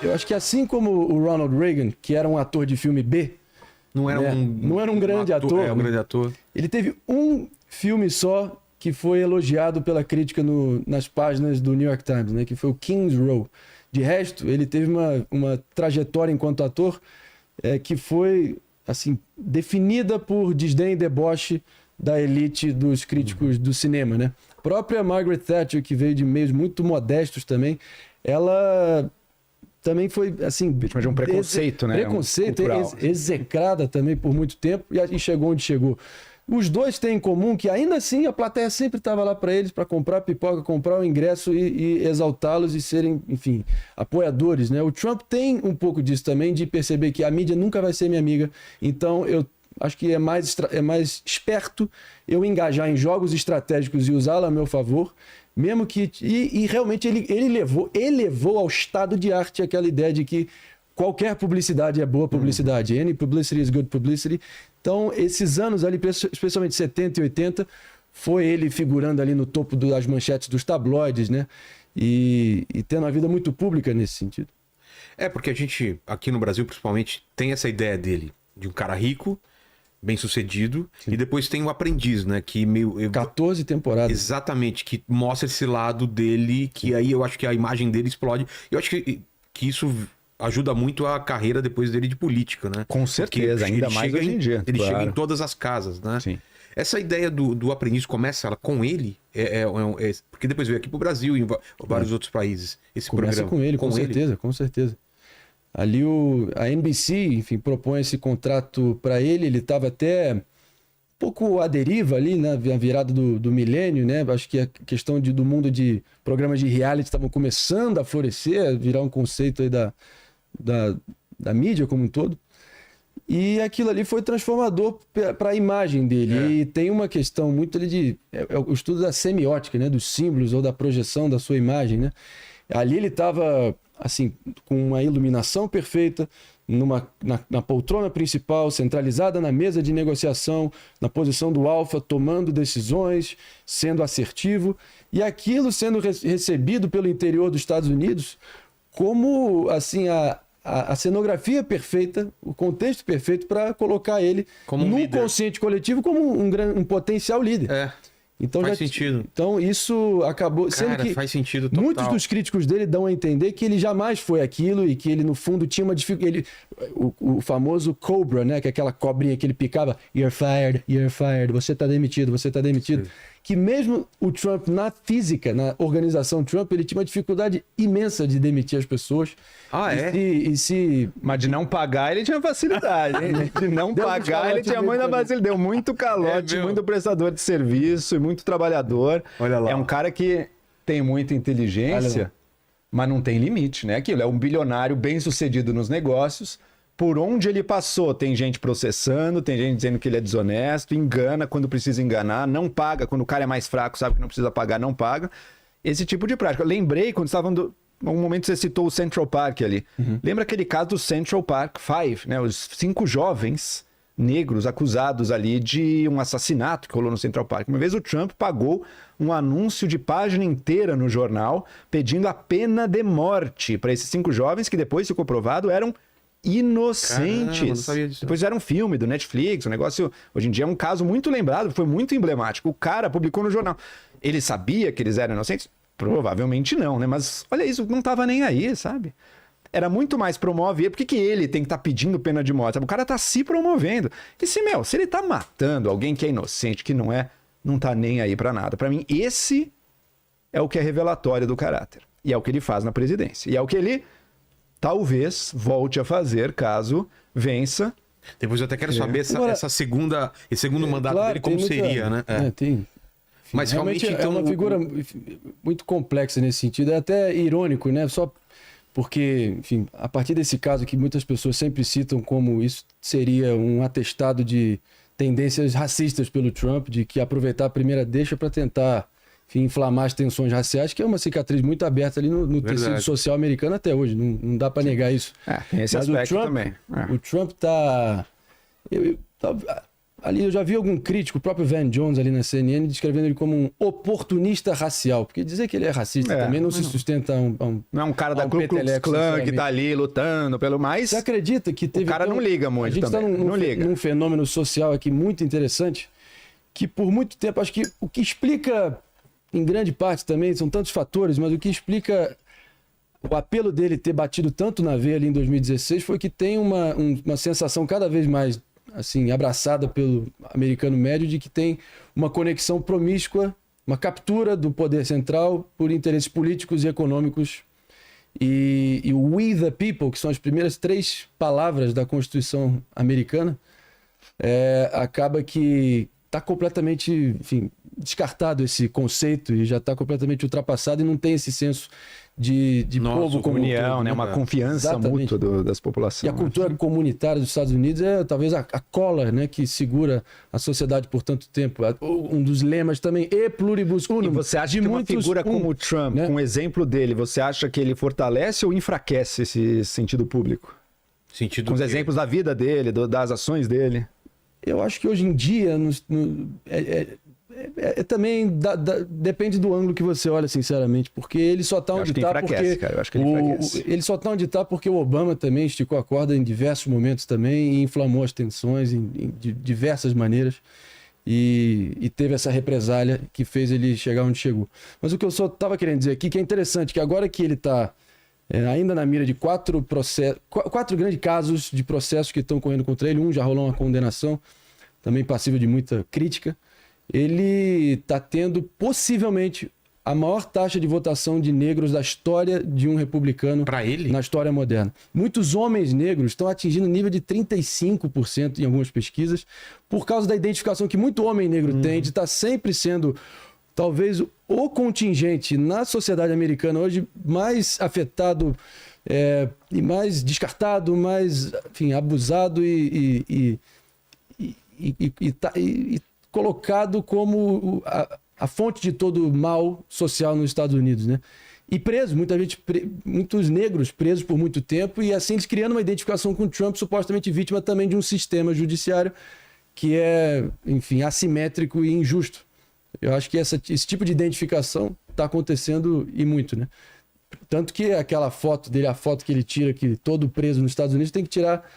eu acho que assim como o Ronald Reagan, que era um ator de filme B, não era um grande ator. Um grande ator. Ele teve um filme só que foi elogiado pela crítica nas páginas do New York Times, né? Que foi o King's Row. De resto, ele teve uma trajetória enquanto ator que foi assim, definida por desdém e deboche da elite dos críticos do cinema, né? A própria Margaret Thatcher, que veio de meios muito modestos também, ela também foi, assim... vítima de um preconceito, né? Preconceito, execrada também por muito tempo e chegou onde chegou. Os dois têm em comum que, ainda assim, a plateia sempre estava lá para eles, para comprar pipoca, comprar o ingresso e exaltá-los e serem, enfim, apoiadores, né? O Trump tem um pouco disso também, de perceber que a mídia nunca vai ser minha amiga, então eu acho que é mais esperto eu engajar em jogos estratégicos e usá-la a meu favor, mesmo que... E realmente ele elevou ao estado de arte aquela ideia de que qualquer publicidade é boa publicidade. Any publicity is good publicity. Então, esses anos ali, especialmente 70 e 80, foi ele figurando ali no topo das manchetes dos tabloides, né? E tendo uma vida muito pública nesse sentido. Porque a gente, aqui no Brasil, principalmente, tem essa ideia dele, de um cara rico, bem-sucedido, e depois tem o Aprendiz, né? Que 14 temporadas. Exatamente, que mostra esse lado dele, que aí eu acho que a imagem dele explode. Eu acho que isso ajuda muito a carreira depois dele de política, né? Com certeza, ainda mais hoje em dia. Ele chega em todas as casas, né? Sim. Essa ideia do Aprendiz começa com ele, porque depois veio aqui pro Brasil e em vários outros países. Esse começa programa. Com ele, com certeza. Ali a NBC, enfim, propõe esse contrato para ele. Ele estava até um pouco à deriva ali, né? Na virada do milênio, né? Acho que a questão do mundo de programas de reality estavam começando a florescer, a virar um conceito aí da mídia como um todo. E aquilo ali foi transformador para a imagem dele. E tem uma questão muito ali o estudo da semiótica, né? Dos símbolos ou da projeção da sua imagem, né? Ali ele estava assim, com uma iluminação perfeita, na poltrona principal, centralizada na mesa de negociação, na posição do alfa, tomando decisões, sendo assertivo, e aquilo sendo recebido pelo interior dos Estados Unidos como assim, a cenografia perfeita, o contexto perfeito para colocar ele como no líder. Consciente coletivo como um potencial líder. Então, faz sentido. Então isso acabou... Cara, sendo que faz sentido total. Muitos dos críticos dele dão a entender que ele jamais foi aquilo e que ele, no fundo, tinha uma dificuldade... O famoso Cobra, né? Que é aquela cobrinha que ele picava. You're fired, você tá demitido, você tá demitido. Sim. Que mesmo o Trump, na física, na organização Trump, ele tinha uma dificuldade imensa de demitir as pessoas. Mas de não pagar, ele tinha facilidade. Hein? De não pagar, ele tinha muita facilidade. Deu muito calote, muito prestador de serviço e muito trabalhador. Olha lá. É um cara que tem muita inteligência, mas não tem limite, né? Aquilo é um bilionário bem-sucedido nos negócios. Por onde ele passou, tem gente processando, tem gente dizendo que ele é desonesto, engana quando precisa enganar, não paga. Quando o cara é mais fraco, sabe que não precisa pagar, não paga. Esse tipo de prática. Eu lembrei, quando estavam... Um momento você citou o Central Park ali. Lembra aquele caso do Central Park 5, né? Os 5 jovens negros acusados ali de um assassinato que rolou no Central Park. Uma vez o Trump pagou um anúncio de página inteira no jornal pedindo a pena de morte para esses 5 jovens que depois ficou provado eram inocentes. Caramba, não sabia disso. Depois era um filme do Netflix, um negócio... Hoje em dia é um caso muito lembrado, foi muito emblemático. O cara publicou no jornal. Ele sabia que eles eram inocentes? Provavelmente não, né? Mas olha isso, não tava nem aí, sabe? Era muito mais promover. Por que ele tem que estar pedindo pena de morte? O cara tá se promovendo. E se ele tá matando alguém que é inocente, que não tá nem aí pra nada. Pra mim, esse é o que é revelatório do caráter. E é o que ele faz na presidência. E é o que ele talvez volte a fazer caso vença. Depois eu até quero saber esse segundo mandato dele, como seria, né? Tem. Mas realmente então, é uma figura muito complexa nesse sentido. É até irônico, né? Só porque, enfim, a partir desse caso que muitas pessoas sempre citam como isso seria um atestado de tendências racistas pelo Trump, de que aproveitar a primeira deixa para tentar, enfim, inflamar as tensões raciais, que é uma cicatriz muito aberta ali no tecido social americano até hoje. Não dá para negar isso. Tem esse aspecto também. O Trump tá... ali eu já vi algum crítico, o próprio Van Jones ali na CNN, descrevendo ele como um oportunista racial, porque dizer que ele é racista também não se sustenta não é um cara da Ku Klux Klan que tá ali lutando pelo mais. Você acredita que teve... O cara não liga muito. A gente também. Tá num fenômeno social aqui muito interessante, que por muito tempo, acho que o que explica, em grande parte também, são tantos fatores, mas o que explica o apelo dele ter batido tanto na veia ali em 2016 foi que tem uma sensação cada vez mais assim, abraçada pelo americano médio de que tem uma conexão promíscua, uma captura do poder central por interesses políticos e econômicos. E o We the People, que são as primeiras 3 palavras da Constituição americana, acaba que está completamente, enfim, descartado esse conceito e já está completamente ultrapassado e não tem esse senso de povo como união, né? Uma confiança mútua das populações. E a cultura comunitária dos Estados Unidos é talvez a cola, né, que segura a sociedade por tanto tempo. Um dos lemas também, e pluribus unum. E você acha que uma figura como o Trump, né, com o exemplo dele, você acha que ele fortalece ou enfraquece esse sentido público? Com os exemplos da vida dele, das ações dele? Eu acho que hoje em dia também depende do ângulo que você olha, sinceramente, porque ele só está onde está ele só está onde está porque o Obama também esticou a corda em diversos momentos também e inflamou as tensões de diversas maneiras e teve essa represália que fez ele chegar onde chegou. Mas o que eu só estava querendo dizer aqui que é interessante que agora que ele está ainda na mira de 4 grandes casos de processos que estão correndo contra ele, já rolou uma condenação, também passível de muita crítica. Ele está tendo possivelmente a maior taxa de votação de negros da história de um republicano na história moderna. Muitos homens negros estão atingindo nível de 35% em algumas pesquisas, por causa da identificação que muito homem negro tem de estar sempre sendo, talvez, o contingente na sociedade americana hoje mais afetado e mais descartado, mais, enfim, abusado e colocado como a fonte de todo o mal social nos Estados Unidos, né? E preso, muitos negros presos por muito tempo, e assim eles criando uma identificação com o Trump, supostamente vítima também de um sistema judiciário que é, enfim, assimétrico e injusto. Eu acho que esse tipo de identificação está acontecendo e muito, né? Tanto que aquela foto dele, a foto que ele tira, que todo preso nos Estados Unidos tem que tirar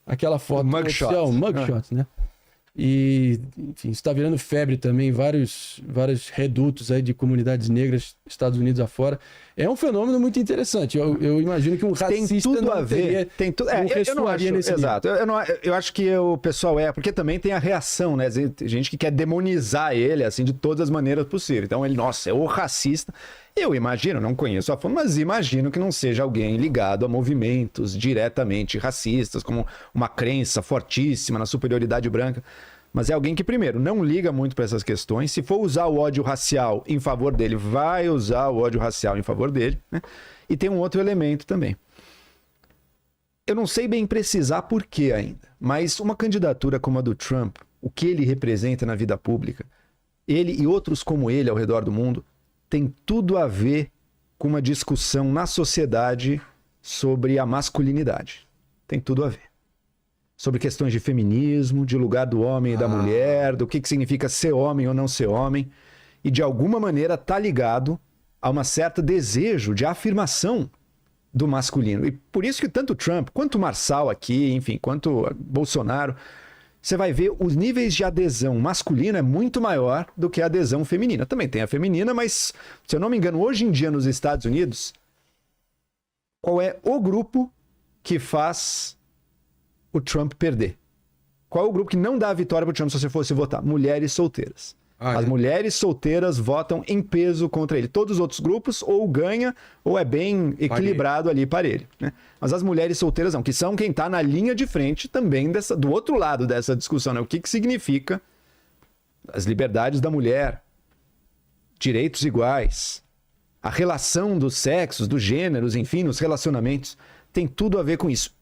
aquela foto oficial, mugshot, né? E, enfim, isso está virando febre também, vários redutos aí de comunidades negras, Estados Unidos afora. É um fenômeno muito interessante. Eu imagino que um racista tem tudo não a ver. Tem tudo. Eu não acho, nesse exato. Eu acho que o pessoal porque também tem a reação, né? Tem gente que quer demonizar ele assim de todas as maneiras possíveis. Então ele, nossa, é o racista. Eu imagino, não conheço a fundo, mas imagino que não seja alguém ligado a movimentos diretamente racistas, como uma crença fortíssima na superioridade branca. Mas é alguém que, primeiro, não liga muito para essas questões. Se for usar o ódio racial em favor dele, vai usar o ódio racial em favor dele, né? E tem um outro elemento também. Eu não sei bem precisar por quê ainda, mas uma candidatura como a do Trump, o que ele representa na vida pública, ele e outros como ele ao redor do mundo, tem tudo a ver com uma discussão na sociedade sobre a masculinidade. Tem tudo a ver. Sobre questões de feminismo, de lugar do homem e da mulher, do que significa ser homem ou não ser homem. E de alguma maneira está ligado a um certo desejo de afirmação do masculino. E por isso que tanto Trump, quanto Marçal aqui, enfim, quanto Bolsonaro, você vai ver os níveis de adesão masculina é muito maior do que a adesão feminina. Também tem a feminina, mas, se eu não me engano, hoje em dia nos Estados Unidos, qual é o grupo que faz o Trump perder? Qual é o grupo que não dá a vitória para o Trump se você fosse votar? Mulheres solteiras. As mulheres solteiras votam em peso contra ele. Todos os outros grupos ou ganha ou é bem equilibrado ali para ele, né? Mas as mulheres solteiras não, que são quem está na linha de frente também do outro lado dessa discussão, né? O que significa as liberdades da mulher, direitos iguais, a relação dos sexos, dos gêneros, enfim, nos relacionamentos, tem tudo a ver com isso.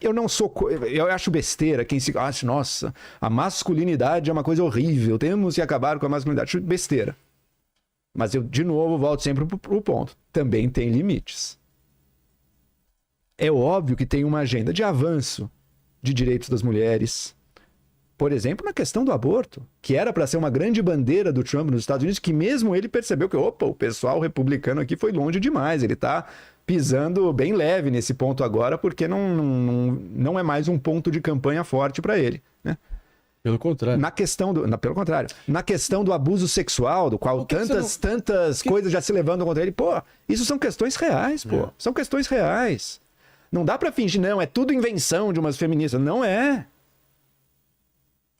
Eu acho besteira quem se acha, nossa, a masculinidade é uma coisa horrível, temos que acabar com a masculinidade. Acho besteira. Mas eu, de novo, volto sempre pro ponto. Também tem limites. É óbvio que tem uma agenda de avanço de direitos das mulheres, por exemplo, na questão do aborto, que era para ser uma grande bandeira do Trump nos Estados Unidos, que mesmo ele percebeu que, opa, o pessoal republicano aqui foi longe demais, ele está pisando bem leve nesse ponto agora, porque não é mais um ponto de campanha forte para ele, né? Pelo contrário. Pelo contrário. Na questão do abuso sexual, do qual tantas coisas já se levantam contra ele, pô, isso são questões reais, pô. São questões reais. Não dá para fingir, não, é tudo invenção de umas feministas. Não é.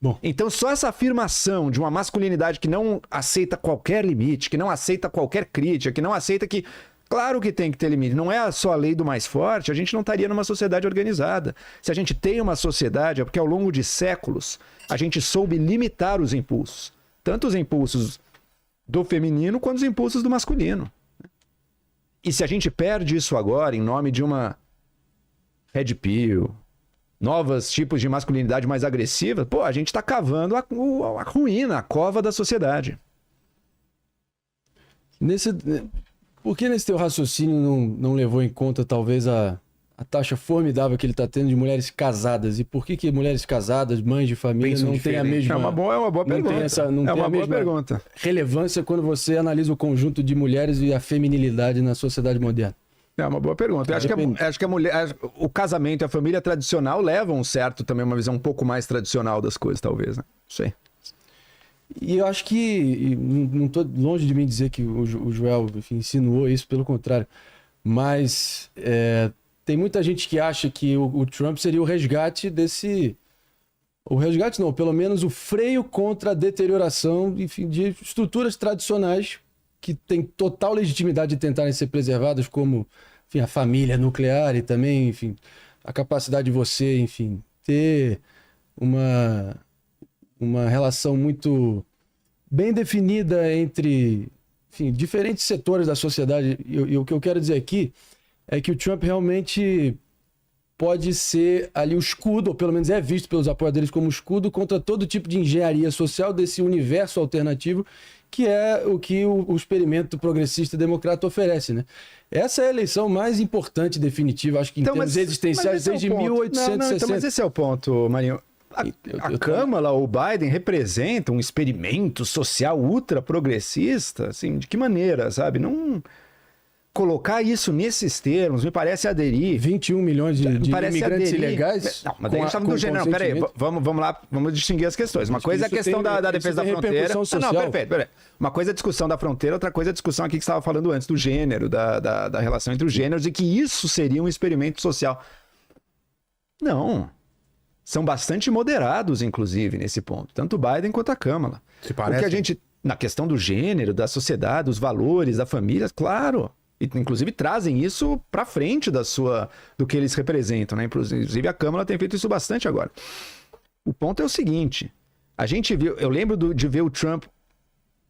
Bom. Então, só essa afirmação de uma masculinidade que não aceita qualquer limite, que não aceita qualquer crítica, que não aceita que... Claro que tem que ter limite. Não é só a lei do mais forte, a gente não estaria numa sociedade organizada. Se a gente tem uma sociedade, é porque ao longo de séculos a gente soube limitar os impulsos. Tanto os impulsos do feminino quanto os impulsos do masculino. E se a gente perde isso agora em nome de uma red pill, novos tipos de masculinidade mais agressiva, pô, a gente está cavando a ruína, a cova da sociedade. Por que nesse teu raciocínio não levou em conta, talvez, a taxa formidável que ele está tendo de mulheres casadas? E por que mulheres casadas, mães de família, não têm a mesma... É uma boa pergunta. Não tem a mesma relevância quando você analisa o conjunto de mulheres e a feminilidade na sociedade moderna? É uma boa pergunta. Eu acho que a mulher, o casamento e a família tradicional levam também uma visão um pouco mais tradicional das coisas, talvez, né? Não sei. E eu acho que, não estou longe de mim dizer que o Joel, enfim, insinuou isso, pelo contrário, mas tem muita gente que acha que o Trump seria o resgate desse... O resgate não, pelo menos o freio contra a deterioração, enfim, de estruturas tradicionais que têm total legitimidade de tentarem ser preservadas, como, enfim, a família nuclear e também, enfim, a capacidade de você, enfim, ter uma relação muito bem definida entre, enfim, diferentes setores da sociedade. E o que eu quero dizer aqui é que o Trump realmente pode ser ali o escudo, ou pelo menos é visto pelos apoiadores como escudo contra todo tipo de engenharia social desse universo alternativo, que é o que o experimento progressista democrata oferece, né? Essa é a eleição mais importante e definitiva, acho que em termos existenciais, desde 1860. Mas esse é o ponto, Marinho. A Câmara, o Biden, representa um experimento social ultra progressista, assim, de que maneira, sabe? Não colocar isso nesses termos me parece aderir. 21 milhões de imigrantes ilegais? Não, mas daí a gente tá falando do gênero. Não, peraí, vamos lá, vamos distinguir as questões. Uma coisa é a questão da defesa da fronteira. Não, perfeito. Uma coisa é a discussão da fronteira, outra coisa é a discussão aqui que você estava falando antes, do gênero, da relação entre os gêneros, e que isso seria um experimento social. Não. São bastante moderados, inclusive, nesse ponto. Tanto o Biden quanto a Câmara. Se parece. Porque a gente, na questão do gênero, da sociedade, dos valores, da família, claro. E, inclusive, trazem isso para frente do que eles representam, né? Inclusive, a Câmara tem feito isso bastante agora. O ponto é o seguinte. A gente viu... Eu lembro de ver o Trump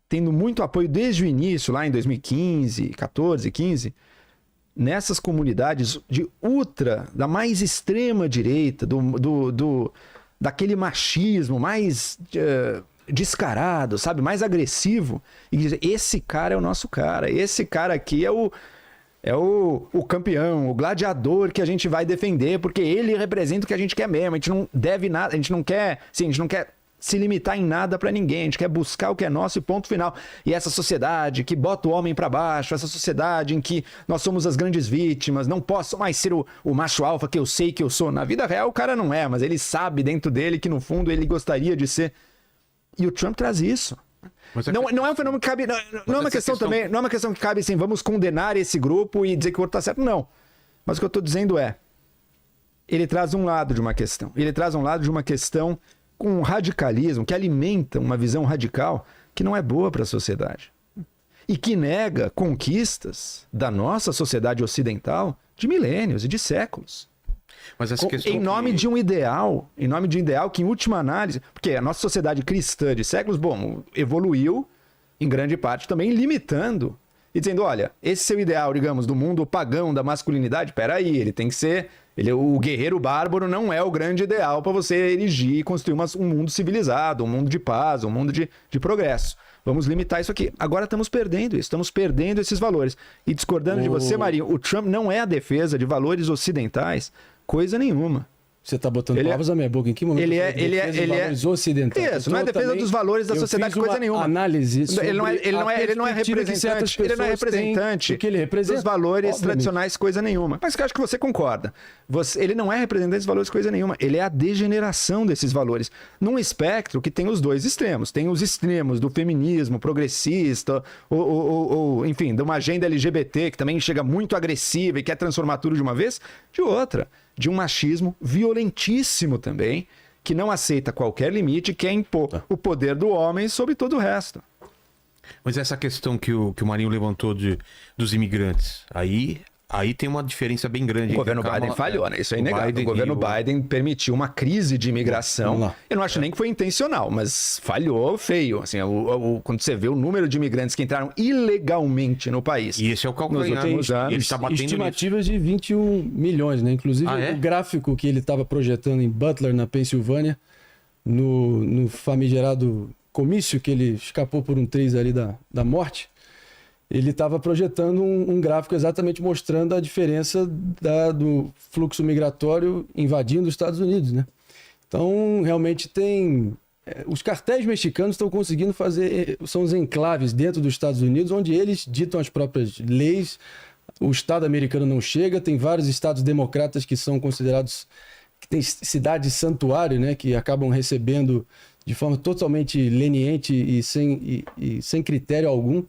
tendo muito apoio desde o início, lá em 2015, 14, 15... nessas comunidades da mais extrema direita, daquele machismo mais descarado, sabe? Mais agressivo. E dizer, esse cara é o nosso cara, esse cara aqui é o campeão, o gladiador que a gente vai defender, porque ele representa o que a gente quer mesmo. A gente não deve nada, a gente não quer se limitar em nada para ninguém, a gente quer buscar o que é nosso e ponto final. E essa sociedade que bota o homem para baixo, essa sociedade em que nós somos as grandes vítimas, não posso mais ser o macho alfa que eu sei que eu sou. Na vida real o cara não é, mas ele sabe dentro dele que no fundo ele gostaria de ser. E o Trump traz isso. Não é um fenômeno que cabe... Não é uma questão também, não é uma questão que cabe assim, vamos condenar esse grupo e dizer que o outro tá certo, não. Mas o que eu tô dizendo é, ele traz um lado de uma questão. Ele traz um lado de uma questão com um radicalismo que alimenta uma visão radical que não é boa para a sociedade. E que nega conquistas da nossa sociedade ocidental de milênios e de séculos. Mas essa questão em nome de um ideal que, em última análise, porque a nossa sociedade cristã de séculos, bom, evoluiu em grande parte também limitando e dizendo, olha, esse seu ideal, digamos, do mundo pagão da masculinidade, peraí, ele tem que ser... o guerreiro bárbaro não é o grande ideal para você erigir e construir um mundo civilizado, um mundo de paz, um mundo de progresso. Vamos limitar isso aqui. Agora estamos perdendo isso, estamos perdendo esses valores. E discordando de você, Marinho, o Trump não é a defesa de valores ocidentais, coisa nenhuma. Você tá botando palavras na minha boca. Em que momento ele é valores ocidentais? Isso, não é defesa dos valores da sociedade, coisa nenhuma. Análise ele não é representante do que ele representa, dos valores tradicionais, coisa nenhuma. Mas eu acho que você concorda. Ele não é representante dos valores, coisa nenhuma. Ele é a degeneração desses valores. Num espectro que tem os dois extremos. Tem os extremos do feminismo progressista, ou enfim, de uma agenda LGBT que também chega muito agressiva e quer transformar tudo de uma vez, de outra. De um machismo violentíssimo também, que não aceita qualquer limite e quer impor o poder do homem sobre todo o resto. Mas essa questão que o Marinho levantou dos imigrantes, aí tem uma diferença bem grande. O governo Biden falhou, né? Isso é inegável. O governo Biden permitiu uma crise de imigração. Eu não acho nem que foi intencional, mas falhou feio. Assim, quando você vê o número de imigrantes que entraram ilegalmente no país. E esse é o cálculo nos últimos anos. Ele tá batendo estimativas de 21 milhões, né? Inclusive, o gráfico que ele estava projetando em Butler, na Pensilvânia, no famigerado comício que ele escapou por um triz ali da morte, ele estava projetando um gráfico exatamente mostrando a diferença do fluxo migratório invadindo os Estados Unidos, né? Então, realmente os cartéis mexicanos estão conseguindo são os enclaves dentro dos Estados Unidos, onde eles ditam as próprias leis, o Estado americano não chega, tem vários estados democratas que são considerados, que tem cidades santuário, né? Que acabam recebendo de forma totalmente leniente e sem critério algum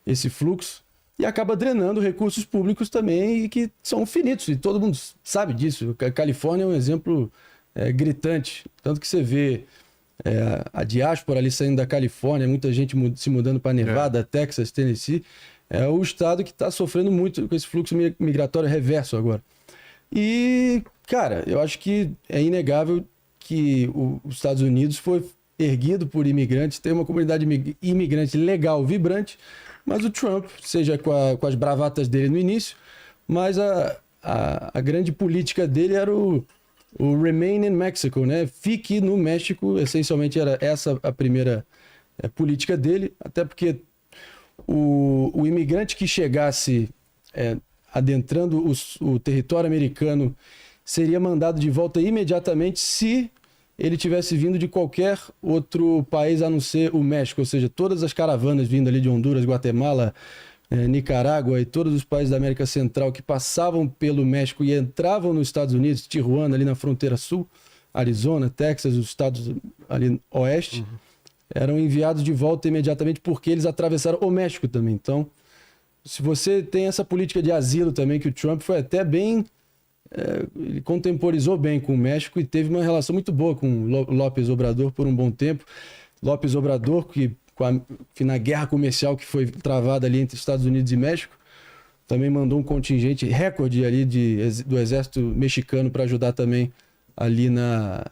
esse fluxo, e acaba drenando recursos públicos também, e que são finitos, e todo mundo sabe disso. A Califórnia é um exemplo gritante, tanto que você vê a diáspora ali saindo da Califórnia, muita gente se mudando para Nevada, Texas, Tennessee, é o estado que está sofrendo muito com esse fluxo migratório reverso agora. E, cara, eu acho que é inegável que os Estados Unidos foi erguido por imigrantes, tem uma comunidade imigrante legal, vibrante, mas o Trump, seja com as bravatas dele no início, mas a grande política dele era o Remain in Mexico, né? Fique no México, essencialmente era essa a primeira política dele, até porque o imigrante que chegasse adentrando o território americano seria mandado de volta imediatamente se ele tivesse vindo de qualquer outro país a não ser o México, ou seja, todas as caravanas vindo ali de Honduras, Guatemala, Nicarágua e todos os países da América Central que passavam pelo México e entravam nos Estados Unidos, Tijuana ali na fronteira sul, Arizona, Texas, os estados ali oeste, eram enviados de volta imediatamente porque eles atravessaram o México também. Então, se você tem essa política de asilo também, que o Trump foi até bem... ele contemporizou bem com o México e teve uma relação muito boa com López Obrador por um bom tempo. López Obrador, que na guerra comercial que foi travada ali entre Estados Unidos e México, também mandou um contingente recorde ali do exército mexicano para ajudar também ali na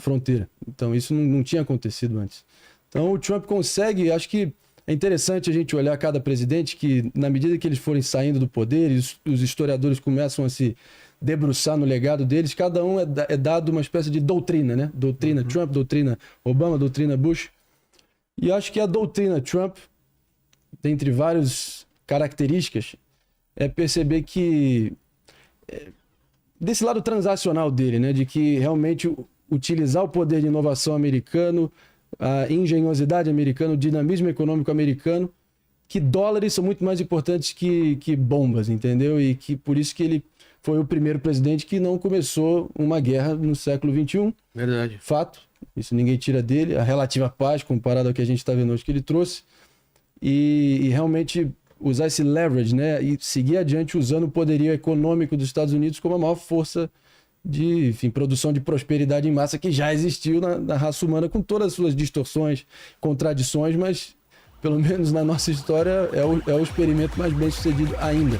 fronteira. Então isso não tinha acontecido antes. Então o Trump consegue, acho que é interessante a gente olhar cada presidente que, na medida que eles forem saindo do poder, os historiadores começam a se debruçar no legado deles, cada um é dado uma espécie de doutrina, né? Doutrina Trump, doutrina Obama, doutrina Bush. E acho que a doutrina Trump, dentre várias características, é perceber que, desse lado transacional dele, né? De que realmente utilizar o poder de inovação americano, a engenhosidade americana, o dinamismo econômico americano, que dólares são muito mais importantes que bombas, entendeu? E que por isso que ele foi o primeiro presidente que não começou uma guerra no século XXI. Verdade. Fato. Isso ninguém tira dele. A relativa paz, comparado ao que a gente está vendo hoje, que ele trouxe. E realmente usar esse leverage, né? E seguir adiante usando o poderio econômico dos Estados Unidos como a maior força de, enfim, produção de prosperidade em massa que já existiu na raça humana, com todas as suas distorções, contradições, mas pelo menos na nossa história é o experimento mais bem sucedido ainda.